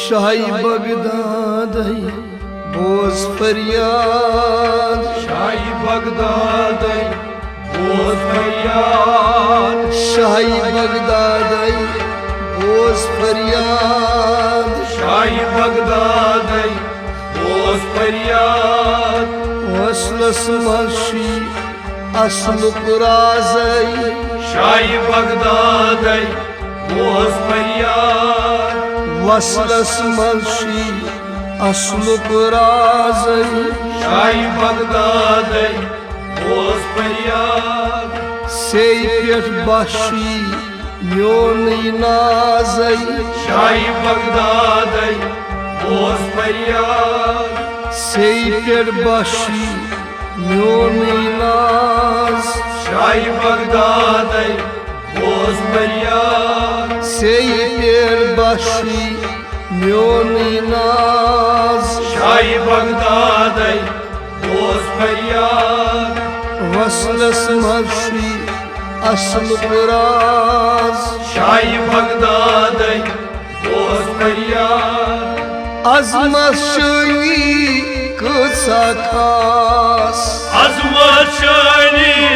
شاہی Baghdad بوز فریاد شاہی Baghdad بوز فریاد شاہی Baghdad بوز فریاد شاہی بغداد بوز فریاد وصلس مرشی اصل رازی شاہی بغداد بوز فریاد وصلس مرشی اصل رازی شاہی بغداد بوز فریاد سی پیٹ باشی میونی نازی شاہی بغداد بوز فریاد سی پیٹ باشی میونی ناز شاہی بغداد بوز فریاد سی پیٹ باشی میونی ناز شاہی بغداد بوز فریاد وصلس مرشی اصل راز شاہی بغداد بوز فریاد عظمت شانی کۭژاہ خاص عظمت شانی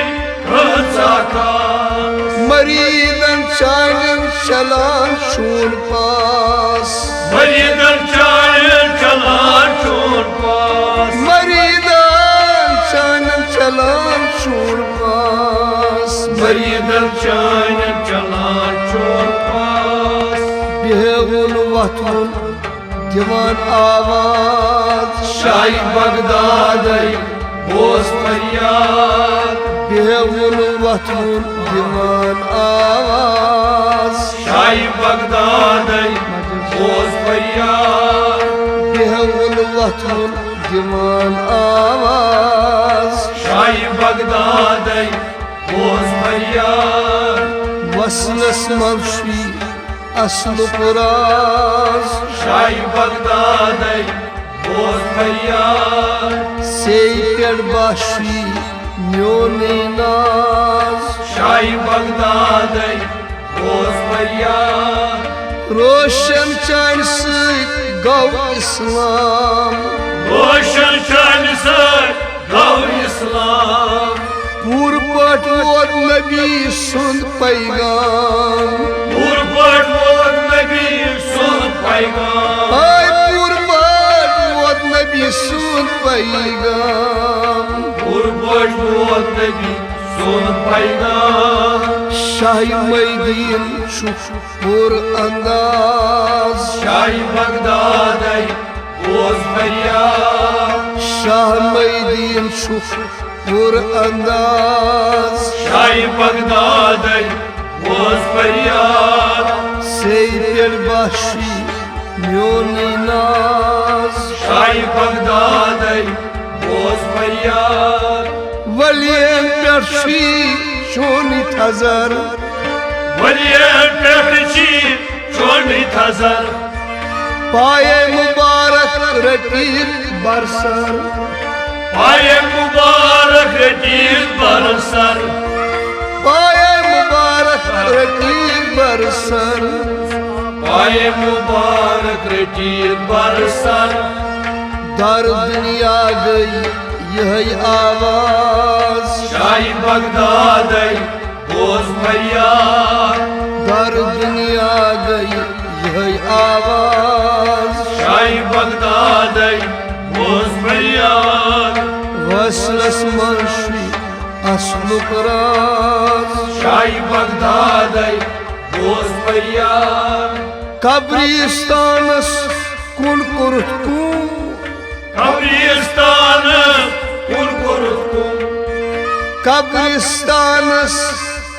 کۭژاہ خاص مریدن چانین چلان چون پاس مریدن چانین چلان چون پاس مریدن چانین چلان چون پاس مریدن چانین چلان چون پاس بہون وتھن دِوان آواز شاہی بغداد بوز فریاد بہون وتھن دِوان آواز شاہی بغداد بوز فریاد بہون وتھن دِوان آواز شاہی بغداد بوز فریاد وصلس مرشی اصل راز شاہی بغداد بوز فریاد سی پیٹ باشی میونی ناز شاہی بغداد بوز فریاد روشن چانہ سۭتۍ گوٚو اسلام روشن چانہ سۭتۍ گوٚو اسلام پوٗرٕ پٲٹھۍ ووت نبی سُنٛد پیغام پوٗرٕ پٲٹھۍ ووت نبی سُنٛد پیغام پوٗرٕ پٲٹھۍ ووت نبی سُنٛد پیغام پوٗرٕ پٲٹھۍ ووت نبی سُنٛد پیغام شاہی میدیٖن چھُ پوٗرٕ انداز شاہی بغداد بوز فریاد شاہ میدیٖن چھُ پوٗرٕ انداز شاہی بغداد بوز فریاد سی پیٹ باشی میونی ناز شاہی بغداد بوز فریاد ولین پیٹھ چھی چونی تھزر ولین پیٹھ چھی چونی تھزر پایے مبارک رٹیت برسر پایے مبارک رٹیت برسر پایے مبارک رٹیت برسر پایے مبارک رٹیت برسر در دنیا گئی یہی آواز شاہی بغداد بوز فریاد در دنیا گئی یہی آواز شاہی بغداد بوز فریاد وصلس مرشی اصل راز شاہی بغداد بوز فریاد قبرستانس کن کورُتھ کُم قبرستان کن کورُتھ کُم قبرستانس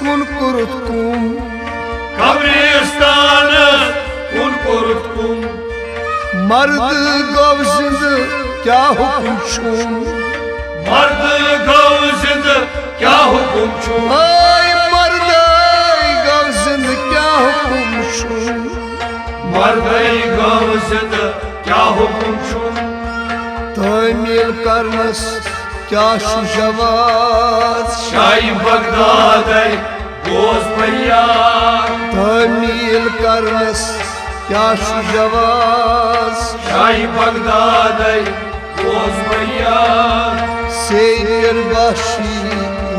کن کورُتھ کُم قبرستان کن کورُتھ کُم مرد گوٚو زندٕ کیٛاہ حُکم چھُم مرد گوٚو زندٕ کیٛاہ حُکم چھُم مردے گوٚو زندٕ کیٛاہ حُکم چھُم مردے گوٚو زندٕ کیٛاہ حُکم چھُم تعمیٖل کرنس کیٛاہ چھُ جواز شاہی بغداد بوز فریاد تعمیٖل کرنس کیٛاہ چھُ جواز شاہی بغدادی بوز فریاد سیر باشی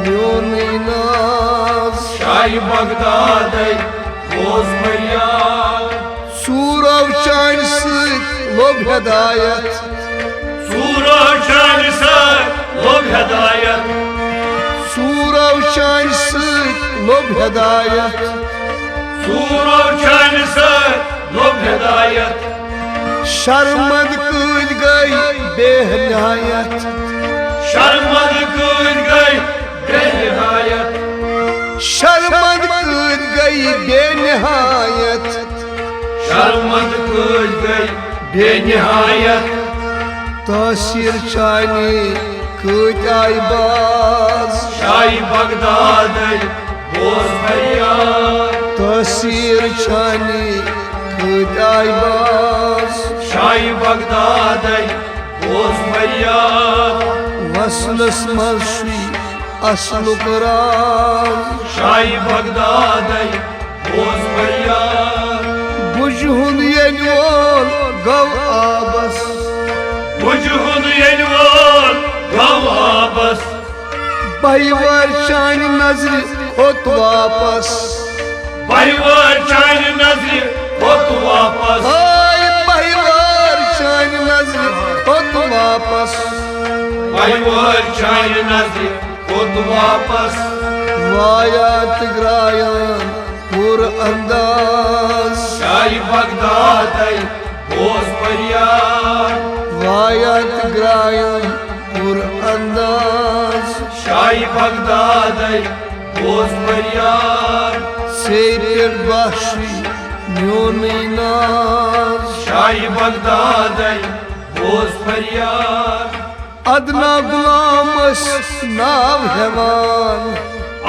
میون ناز شاہی بغدادی بوز فریاد سورو چان سۭتۍ لوٚب ہدایت سورو چانہِ سۭتۍ لوٚب ہدایت سورو چان سۭتۍ لوٚب ہدایت سورو چانہِ سۭتۍ لوٚب ہدایت شرمند کۭتۍ گٔے بے نہایت شرمند کۭتۍ گٔے بے نہایت شرمند کۭتۍ گٔے بے نہایت شرمند کۭتۍ گٔے بے نہایت تٲثیٖر چانہِ کۭتۍ آیہِ باز شاہی بغدادی بوز فریاد تٲثیٖر چانہِ کۭتۍ آیہِ باز شاہی بغدادی بوز فریاد وصلس منٛز چھُے اصلُک راز شاہی بغدادی بوز فریاد بُجہِ ہُنٛد ییٚلہِ وول گوٚو آبس بُجہِ ہُنٛد ییٚلہِ وول گوٚو آبس بہوار چانہِ نظرِ کھوٚت واپس بہوار چانہِ نظرِ کھوٚت واپس ہاے بہوار چانہِ نظرِ کھوٚت واپس بہوار چانہِ نظرِ کھوٚت واپس وایان تہٕ گرٛایان پوٗرٕ انداز شاہی بغدادی بوز فریاد وایان تہٕ گرٛایان پوٗرٕ انداز شاہی بغدادی بوز فریاد ژےٚ پٮ۪ٹھ باشی میونٕے ناز شاہی بغدادی بوز فریاد ادنا غلام ٲسۍ ناو ہٮ۪وان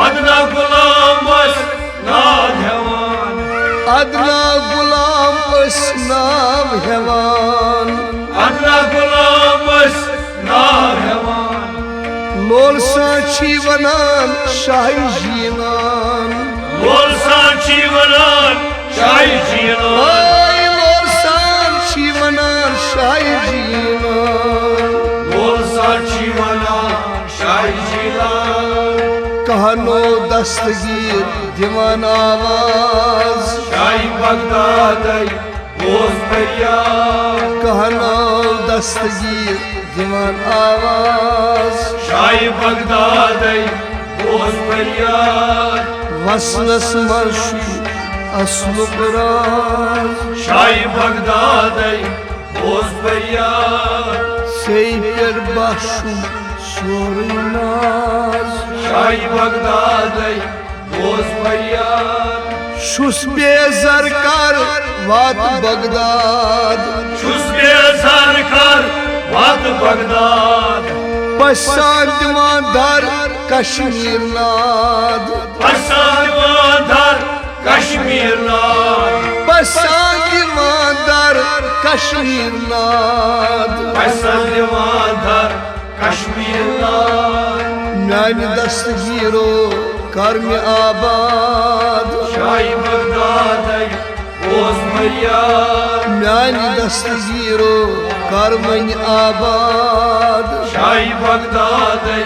ادنا غلام ٲسۍ ناو ہٮ۪وان ادنا غلام ٲسۍ ناو ہٮ۪وان ادنا غلام ٲسۍ ناو ہٮ۪وان لول سان چھی ونان شاہی جیٖنان لول سان چھی ونان شاہی جیٖنان ہاے لول سان چھی ونان شاہی جیٖنان لول سان چھی ونان شاہی جیٖنان کہانو دستگیر دِوان آواز شاہی بغدادی بوز فریاد کہانو دستگیر دِوان آواز شاہی بغدادی بوز فریاد وصلس منٛز چھُے اصلُک راز شاہی بغدادی بوز فریاد ژےٚ پٮ۪ٹھ باشُن سورُے ناز شاہی بغدادی بوز فریاد چھُس بیزر کر وات بغداد چھُس بیزار کر وات بغداد پسان دِوان در کشمیٖر ناد پسان دِوان در کشمیٖر ناد پسان دِوان در کشمیٖر ناد پسان دِوان در کشمیٖر ناد میانہِ دستگیٖرو کر مےٚ آباد شاہی بغدادی بوز فریاد میانہِ دستگیٖرو کر وۄنۍ آباد شاہی بغدادی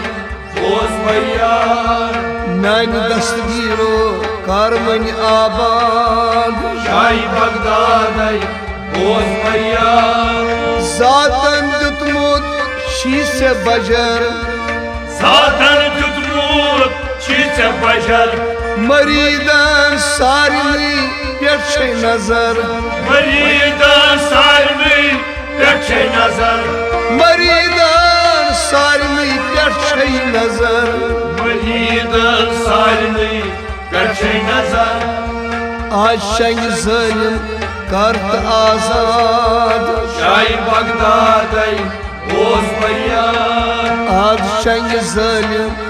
بوز فریاد میانہِ دستگیٖرو کر وۄنۍ آباد شاہی بغدادی بوز فریاد ذاتن دیُتمُت چھی ژےٚ بجر ذاتن دیُتمُت چھی ژےٚ بجر مریٖدن سارنٕے پٮ۪ٹھ چھے نظر مریٖدن سارنٕے پٮ۪ٹھ چھے نظر مریٖدن سارنٕے پٮ۪ٹھ چھے نظر مریٖدن سارنٕے پٮ۪ٹھ چھے نظر آز شنٛگہِ ظٲلِم کر تہٕ آزاد شاہی بغدادی بوز فریاد آز شنٛگہِ ظٲلِم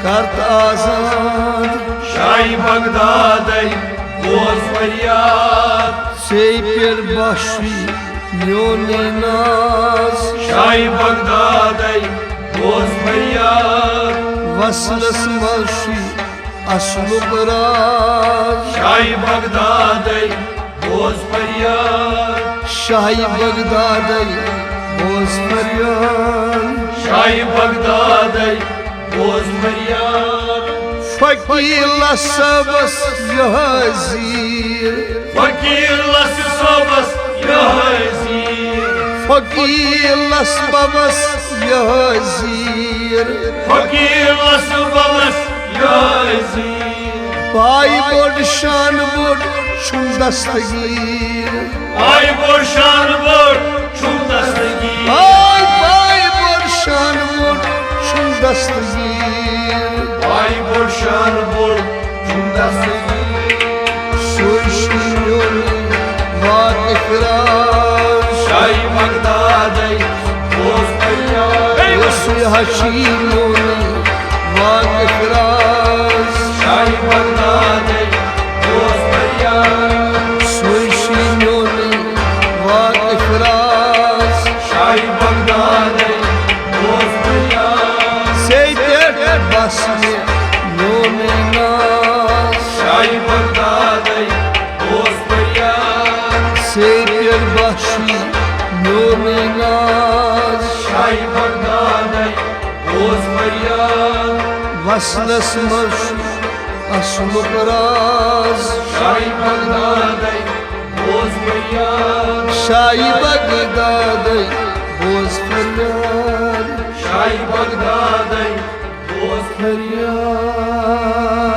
کر تہٕ آزاد شاہی بغدادی بوز فریاد ژےٚ پٮ۪ٹھ باشی میونٕے ناز شاہی بغدادی بوز فریاد وصلس منٛز چھُے اصلُک راز شاہی بغدادی بوز فریاد شاہی بغداد بوز فریاد شاہی بغداد بوز فریاد فقیر لصبس یہ زیر فقیر لس صوبس یہ زیر فقیر لصبس یہ زیر فقیر لس ببس یہ زیر پائی بوڑ شان بوڑ چھن دستگیر آئی بوڑ شان بوڑ چھو دستگیر پائی بوڑ شان بوڑ چھن دستگیر آئی بوڑ شان بوڑ چھو دستگیر سوشنیون وار اقرار شاہی بغداد بوز فریاد یسوی حشیمون وار اقرار شاہی بغداد بوز فریاد سوشنیون وار اقرار شاہی بغداد بوز فریاد سیدر بسم نوم ناز شاہی بغداد بوز فریاد سیدر بخشی نوم ناز شاہی بغداد بوز فریاد وصلس مرش اصلق راز شاہی بغداد بوز فریاد شاہی بغداد بوز فریاد شاہی بغداد بوز فریاد